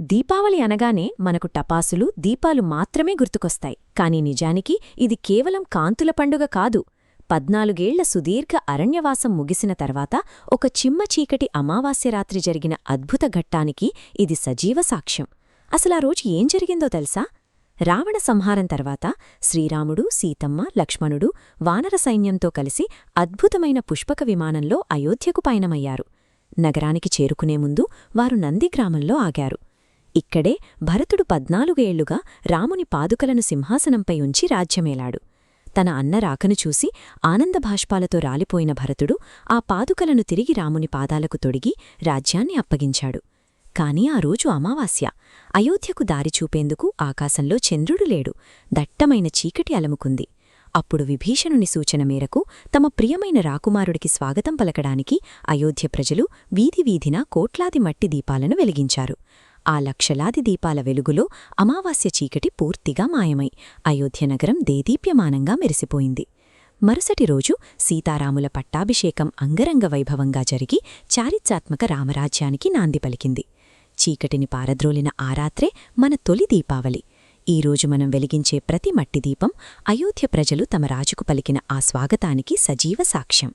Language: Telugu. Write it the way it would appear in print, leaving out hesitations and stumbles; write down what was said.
దీపావళి అనగానే మనకు టపాసులు దీపాలు మాత్రమే గుర్తుకొస్తాయి. కాని నిజానికి ఇది కేవలం కాంతుల పండుగ కాదు. 14 సుదీర్ఘ అరణ్యవాసం ముగిసిన తర్వాత ఒక చిమ్మ చీకటి అమావాస్యరాత్రి జరిగిన అద్భుత ఘట్టానికి ఇది సజీవ సాక్ష్యం. అసలా రోజు ఏం జరిగిందో తెలుసా? రావణ సంహారం తర్వాత శ్రీరాముడు, సీతమ్మ, లక్ష్మణుడు వానర సైన్యంతో కలిసి అద్భుతమైన పుష్పక విమానంలో అయోధ్యకు పయనమయ్యారు. నగరానికి చేరుకునే ముందు వారు నందిగ్రామంలో ఆగారు. ఇక్కడే భరతుడు 14 ఏళ్లుగా రాముని పాదుకలను సింహాసనంపై ఉంచి రాజ్యమేలాడు. తన అన్న రాకను చూసి ఆనందభాష్పాలతో రాలిపోయిన భరతుడు ఆ పాదుకలను తిరిగి రాముని పాదాలకు తొడిగి రాజ్యాన్ని అప్పగించాడు. కాని ఆ రోజు అమావాస్య. అయోధ్యకు దారి చూపేందుకు ఆకాశంలో చంద్రుడు లేడు. దట్టమైన చీకటి అలముకుంది. అప్పుడు విభీషణుని సూచన మేరకు తమ ప్రియమైన రాకుమారుడికి స్వాగతం పలకడానికి అయోధ్య ప్రజలు వీధి వీధిన కోట్లాది మట్టి దీపాలను వెలిగించారు. ఆ లక్షలాది దీపాల వెలుగులో అమావాస్య చీకటి పూర్తిగా మాయమై అయోధ్యనగరం దేదీప్యమానంగా మెరిసిపోయింది. మరుసటి రోజు సీతారాముల పట్టాభిషేకం అంగరంగ వైభవంగా జరిగి చారిత్రాత్మక రామరాజ్యానికి నాంది పలికింది. చీకటిని పారద్రోలిన ఆ రాత్రే మన తొలి దీపావళి. ఈరోజు మనం వెలిగించే ప్రతి మట్టి దీపం అయోధ్య ప్రజలు తమ రాజుకు పలికిన ఆ స్వాగతానికి సజీవ సాక్ష్యం.